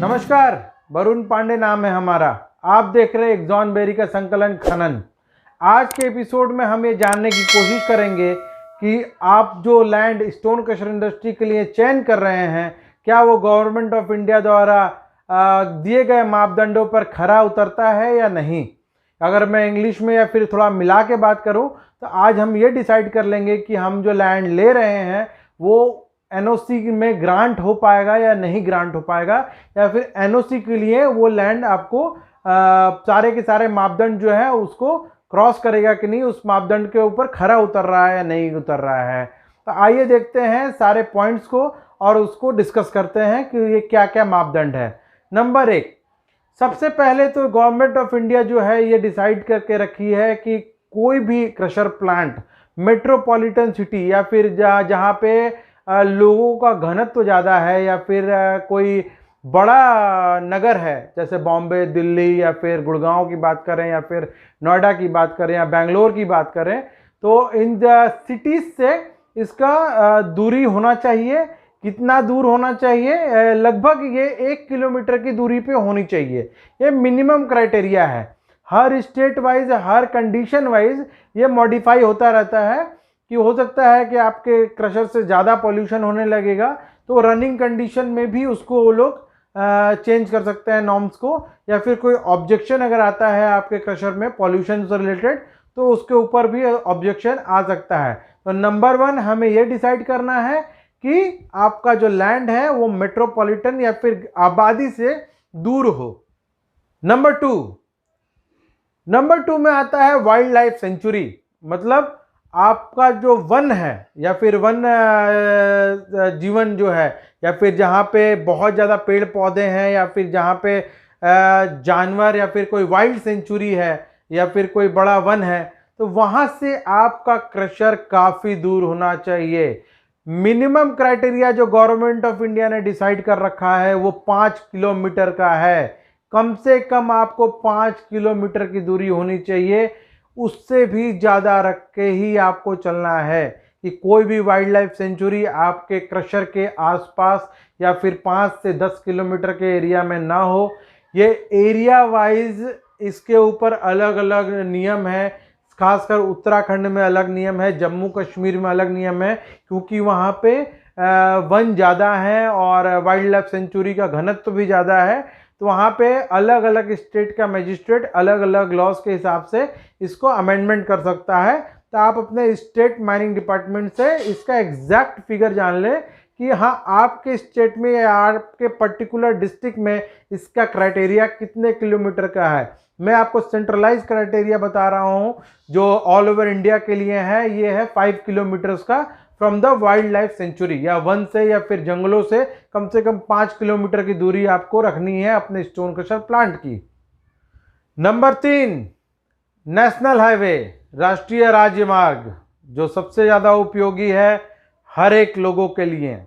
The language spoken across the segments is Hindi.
नमस्कार, वरुण पांडे नाम है हमारा। आप देख रहे हैं एग्जॉन बेरी का संकलन खनन। आज के एपिसोड में हम ये जानने की कोशिश करेंगे कि आप जो लैंड स्टोन क्रशर इंडस्ट्री के लिए चयन कर रहे हैं, क्या वो गवर्नमेंट ऑफ इंडिया द्वारा दिए गए मापदंडों पर खरा उतरता है या नहीं। अगर मैं इंग्लिश में या फिर थोड़ा मिला के बात करूं तो आज हम ये डिसाइड कर लेंगे कि हम जो लैंड ले रहे हैं वो एनओसी में ग्रांट हो पाएगा या नहीं ग्रांट हो पाएगा, या फिर एनओसी के लिए वो लैंड आपको सारे के सारे मापदंड जो है उसको क्रॉस करेगा कि नहीं, उस मापदंड के ऊपर खरा उतर रहा है या नहीं उतर रहा है। तो आइए देखते हैं सारे पॉइंट्स को और उसको डिस्कस करते हैं कि ये क्या क्या मापदंड है। नंबर 1, सबसे पहले तो गवर्नमेंट ऑफ इंडिया जो है ये डिसाइड करके रखी है कि कोई भी क्रशर प्लांट मेट्रोपॉलिटन सिटी या फिर जहाँ पे लोगों का घनत्व ज़्यादा है या फिर कोई बड़ा नगर है, जैसे बॉम्बे, दिल्ली या फिर गुड़गांव की बात करें या फिर नोएडा की बात करें या बेंगलोर की बात करें, तो इन सिटीज़ से इसका दूरी होना चाहिए। कितना दूर होना चाहिए? लगभग ये 1 किलोमीटर की दूरी पे होनी चाहिए। ये मिनिमम क्राइटेरिया है। हर स्टेट वाइज, हर कंडीशन वाइज ये मॉडिफाई होता रहता है कि हो सकता है कि आपके क्रशर से ज़्यादा पॉल्यूशन होने लगेगा, तो रनिंग कंडीशन में भी उसको वो लोग चेंज कर सकते हैं नॉर्म्स को, या फिर कोई ऑब्जेक्शन अगर आता है आपके क्रशर में पॉल्यूशन से रिलेटेड तो उसके ऊपर भी ऑब्जेक्शन आ सकता है। तो नंबर 1 हमें ये डिसाइड करना है कि आपका जो लैंड है वो मेट्रोपॉलिटन या फिर आबादी से दूर हो। नंबर 2 में आता है वाइल्ड लाइफ सेंचुरी। मतलब आपका जो वन है या फिर वन जीवन जो है, या फिर जहाँ पे बहुत ज़्यादा पेड़ पौधे हैं, या फिर जहाँ पे जानवर या फिर कोई वाइल्ड सेंचुरी है या फिर कोई बड़ा वन है, तो वहाँ से आपका क्रशर काफ़ी दूर होना चाहिए। मिनिमम क्राइटेरिया जो गवर्नमेंट ऑफ इंडिया ने डिसाइड कर रखा है वो 5 किलोमीटर का है। कम से कम आपको 5 किलोमीटर की दूरी होनी चाहिए, उससे भी ज़्यादा रख के ही आपको चलना है कि कोई भी वाइल्ड लाइफ सेंचुरी आपके क्रशर के आसपास या फिर 5 से 10 किलोमीटर के एरिया में ना हो। ये एरिया वाइज इसके ऊपर अलग अलग नियम है, खासकर उत्तराखंड में अलग नियम है, जम्मू कश्मीर में अलग नियम है, क्योंकि वहाँ पे वन ज़्यादा है और वाइल्ड लाइफ सेंचुरी का घनत्व भी ज़्यादा है। तो वहाँ पे अलग अलग स्टेट का मजिस्ट्रेट अलग अलग लॉज के हिसाब से इसको अमेंडमेंट कर सकता है। तो आप अपने स्टेट माइनिंग डिपार्टमेंट से इसका एग्जैक्ट फिगर जान लें कि हाँ आपके स्टेट में या आपके पर्टिकुलर डिस्ट्रिक्ट में इसका क्राइटेरिया कितने किलोमीटर का है। मैं आपको सेंट्रलाइज क्राइटेरिया बता रहा हूँ जो ऑल ओवर इंडिया के लिए है। ये है 5 किलोमीटर्स का from the wild life sanctuary, या वन से या फिर जंगलों से कम 5 किलोमीटर की दूरी आपको रखनी है अपने स्टोन क्रशर प्लांट की। नंबर 3, नेशनल हाईवे, राष्ट्रीय राजमार्ग, जो सबसे ज़्यादा उपयोगी है हर एक लोगों के लिए।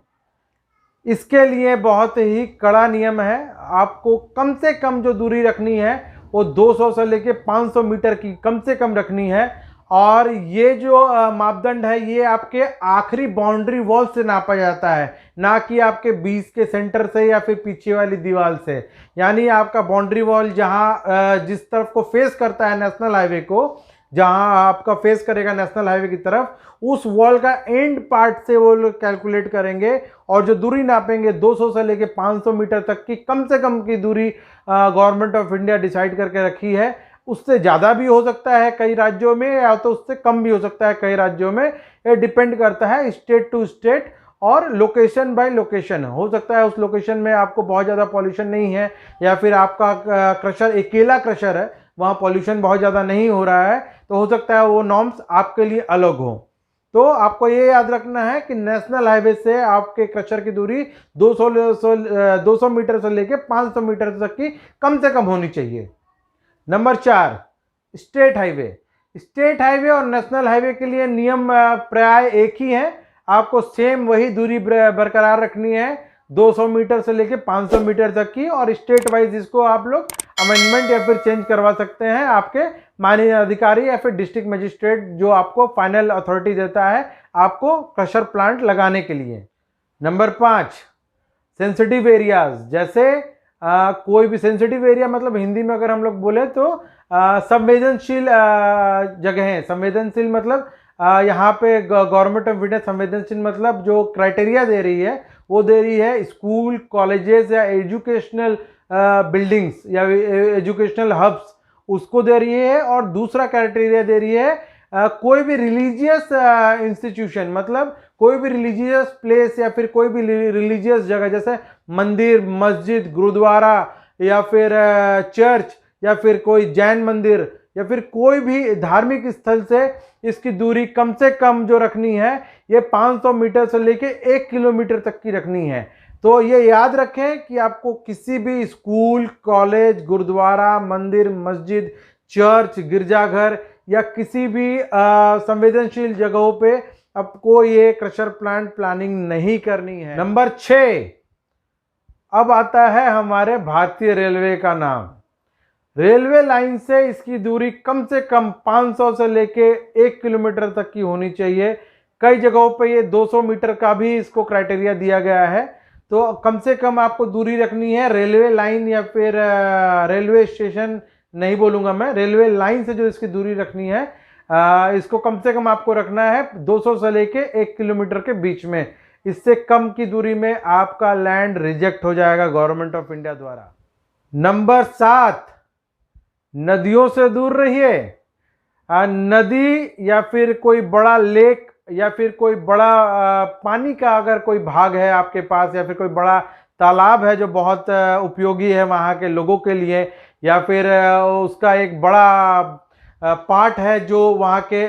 इसके लिए बहुत ही कड़ा नियम है। आपको कम से कम जो दूरी रखनी है वो 200 से लेके 500 मीटर की कम से कम रखनी है। और ये जो मापदंड है ये आपके आखिरी बाउंड्री वॉल से नापा जाता है, ना कि आपके बीच के सेंटर से या फिर पीछे वाली दीवार से। यानी आपका बाउंड्री वॉल जहां जिस तरफ को फेस करता है नेशनल हाईवे को, जहां आपका फेस करेगा नेशनल हाईवे की तरफ, उस वॉल का एंड पार्ट से वो लोग कैलकुलेट करेंगे और जो दूरी नापेंगे 200 से लेके 500 मीटर तक की कम से कम की दूरी गवर्नमेंट ऑफ इंडिया डिसाइड करके रखी है। उससे ज़्यादा भी हो सकता है कई राज्यों में, या तो उससे कम भी हो सकता है कई राज्यों में। ये डिपेंड करता है स्टेट टू स्टेट और लोकेशन बाय लोकेशन। हो सकता है उस लोकेशन में आपको बहुत ज़्यादा पॉल्यूशन नहीं है, या फिर आपका क्रशर अकेला क्रशर है, वहाँ पॉल्यूशन बहुत ज़्यादा नहीं हो रहा है, तो हो सकता है वो नॉर्म्स आपके लिए अलग हो। तो आपको ये याद रखना है कि नेशनल हाईवे से आपके क्रशर की दूरी 200 मीटर से लेके 500 मीटर तक की कम से कम होनी चाहिए। नंबर 4, स्टेट हाईवे और नेशनल हाईवे के लिए नियम प्राय एक ही है। आपको सेम वही दूरी बरकरार रखनी है, 200 मीटर से लेके 500 मीटर तक की। और स्टेट वाइज इसको आप लोग अमेंडमेंट या फिर चेंज करवा सकते हैं आपके माननीय अधिकारी या फिर डिस्ट्रिक्ट मजिस्ट्रेट, जो आपको फाइनल अथॉरिटी देता है आपको क्रशर प्लांट लगाने के लिए। नंबर 5, सेंसिटिव एरियाज, जैसे कोई भी सेंसिटिव एरिया, मतलब हिंदी में अगर हम लोग बोले तो संवेदनशील जगहें, संवेदनशील मतलब यहाँ पे गवर्नमेंट ऑफ इंडिया संवेदनशील मतलब जो क्राइटेरिया दे रही है वो दे रही है स्कूल, कॉलेजेस या एजुकेशनल बिल्डिंग्स या एजुकेशनल हब्स, उसको दे रही है। और दूसरा क्राइटेरिया दे रही है कोई भी रिलीजियस इंस्टीट्यूशन, मतलब कोई भी रिलीजियस प्लेस या फिर कोई भी रिलीजियस जगह, जैसे मंदिर, मस्जिद, गुरुद्वारा या फिर चर्च या फिर कोई जैन मंदिर या फिर कोई भी धार्मिक स्थल से इसकी दूरी कम से कम जो रखनी है ये 500 मीटर से लेके 1 किलोमीटर तक की रखनी है। तो ये याद रखें कि आपको किसी भी स्कूल, कॉलेज, गुरुद्वारा, मंदिर, मस्जिद, चर्च, गिरजाघर या किसी भी संवेदनशील जगहों पे आपको ये क्रशर प्लांट प्लानिंग नहीं करनी है। नंबर 6, अब आता है हमारे भारतीय रेलवे का नाम। रेलवे लाइन से इसकी दूरी कम से कम 500 से लेके 1 किलोमीटर तक की होनी चाहिए। कई जगहों पे ये 200 मीटर का भी इसको क्राइटेरिया दिया गया है। तो कम से कम आपको दूरी रखनी है रेलवे लाइन या फिर रेलवे स्टेशन नहीं बोलूँगा मैं, रेलवे लाइन से जो इसकी दूरी रखनी है इसको कम से कम आपको रखना है 200 से लेके 1 किलोमीटर के बीच में। इससे कम की दूरी में आपका लैंड रिजेक्ट हो जाएगा गवर्नमेंट ऑफ इंडिया द्वारा। नंबर 7, नदियों से दूर रहिए। नदी या फिर कोई बड़ा लेक या फिर कोई बड़ा पानी का अगर कोई भाग है आपके पास या फिर कोई बड़ा तालाब है जो बहुत उपयोगी है वहाँ के लोगों के लिए, या फिर उसका एक बड़ा पार्ट है जो वहाँ के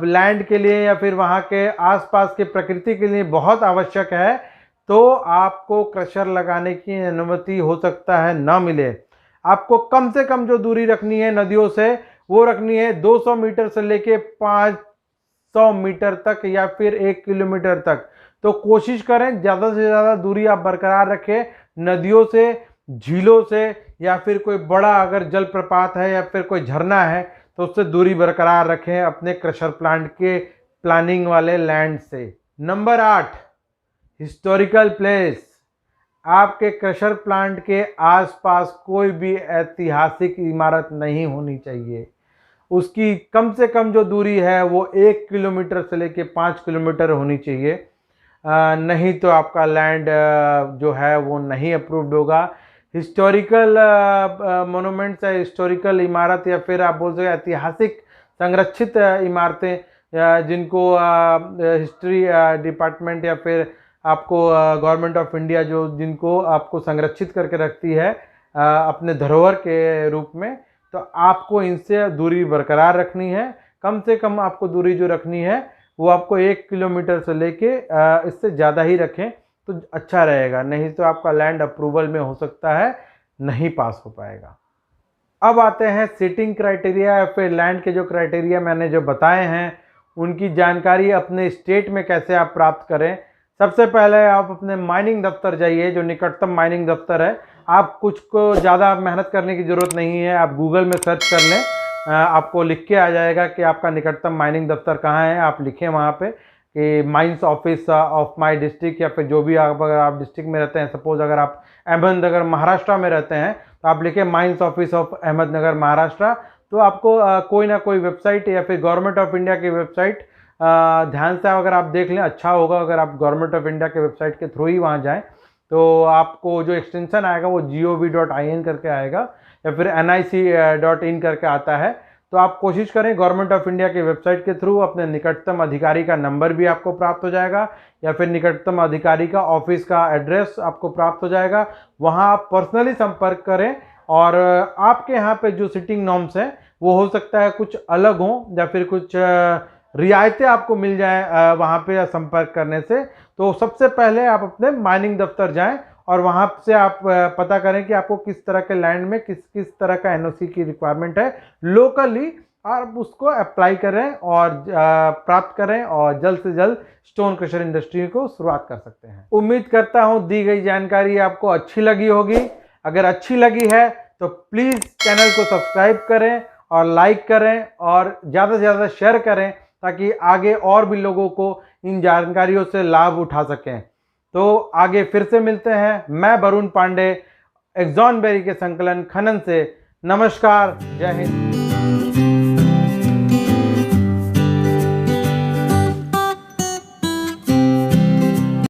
लैंड के लिए या फिर वहाँ के आसपास के प्रकृति के लिए बहुत आवश्यक है, तो आपको क्रशर लगाने की अनुमति हो सकता है ना मिले। आपको कम से कम जो दूरी रखनी है नदियों से वो रखनी है 200 मीटर से लेके 500 मीटर तक या फिर 1 किलोमीटर तक। तो कोशिश करें ज़्यादा से ज़्यादा दूरी आप बरकरार रखें नदियों से, झीलों से, या फिर कोई बड़ा अगर जलप्रपात है या फिर कोई झरना है तो उससे दूरी बरकरार रखें अपने क्रशर प्लांट के प्लानिंग वाले लैंड से। Number 8, historical place. आपके क्रशर प्लांट के आसपास कोई भी ऐतिहासिक इमारत नहीं होनी चाहिए। उसकी कम से कम जो दूरी है वो 1 किलोमीटर से लेके 5 किलोमीटर होनी चाहिए, नहीं तो आपका लैंड जो है वो नहीं अप्रूव्ड होगा। हिस्टोरिकल मोनूमेंट्स है, हिस्टोरिकल इमारत या फिर आप बोल सकते हैं ऐतिहासिक संरक्षित इमारतें जिनको हिस्ट्री डिपार्टमेंट या फिर आपको गवर्नमेंट ऑफ इंडिया जो जिनको आपको संरक्षित करके रखती है अपने धरोहर के रूप में, तो आपको इनसे दूरी बरकरार रखनी है। कम से कम आपको दूरी जो रखनी है वो आपको 1 किलोमीटर से लेके इससे ज़्यादा ही रखें तो अच्छा रहेगा, नहीं तो आपका लैंड अप्रूवल में हो सकता है नहीं पास हो पाएगा। अब आते हैं सिटिंग क्राइटेरिया या फिर लैंड के जो क्राइटेरिया मैंने जो बताए हैं उनकी जानकारी अपने स्टेट में कैसे आप प्राप्त करें। सबसे पहले आप अपने माइनिंग दफ्तर जाइए, जो निकटतम माइनिंग दफ्तर है। आप कुछ को ज़्यादा मेहनत करने की ज़रूरत नहीं है, आप गूगल में सर्च कर लें, आपको लिख के आ जाएगा कि आपका निकटतम माइनिंग दफ्तर कहाँ है। आप लिखें वहाँ पे कि mines office of my district या फिर जो भी आप अगर आप डिस्ट्रिक्ट में रहते हैं, सपोज अगर आप अहमदनगर महाराष्ट्र में रहते हैं तो आप लिखें mines office of Ahmednagar Maharashtra, तो आपको कोई ना कोई वेबसाइट या फिर गवर्नमेंट ऑफ इंडिया की वेबसाइट ध्यान से अगर आप देख लें अच्छा होगा। अगर आप गवर्नमेंट ऑफ इंडिया के वेबसाइट के थ्रू ही वहाँ जाएं तो आपको जो एक्सटेंशन आएगा वो gov.in करके आएगा या फिर nic.in करके आता है। तो आप कोशिश करें गवर्नमेंट ऑफ इंडिया के वेबसाइट के थ्रू, अपने निकटतम अधिकारी का नंबर भी आपको प्राप्त हो जाएगा या फिर निकटतम अधिकारी का ऑफिस का एड्रेस आपको प्राप्त हो जाएगा। वहाँ आप पर्सनली संपर्क करें और आपके यहाँ पे जो सिटिंग नॉर्म्स हैं वो हो सकता है कुछ अलग हों या फिर कुछ रियायतें आपको मिल जाएं वहाँ पे संपर्क करने से। तो सबसे पहले आप अपने माइनिंग दफ्तर जाएं और वहाँ से आप पता करें कि आपको किस तरह के लैंड में किस किस तरह का एनओसी की रिक्वायरमेंट है लोकली, आप उसको अप्लाई करें और प्राप्त करें और जल्द से जल्द स्टोन क्रशर इंडस्ट्री को शुरुआत कर सकते हैं। उम्मीद करता हूँ दी गई जानकारी आपको अच्छी लगी होगी। अगर अच्छी लगी है तो प्लीज़ चैनल को सब्सक्राइब करें और लाइक करें और ज़्यादा से ज़्यादा शेयर करें ताकि आगे और भी लोगों को इन जानकारियों से लाभ उठा सकें। तो आगे फिर से मिलते हैं। मैं वरुण पांडे, एक्सॉनबेरी के संकलन खनन से। नमस्कार, जय हिंद।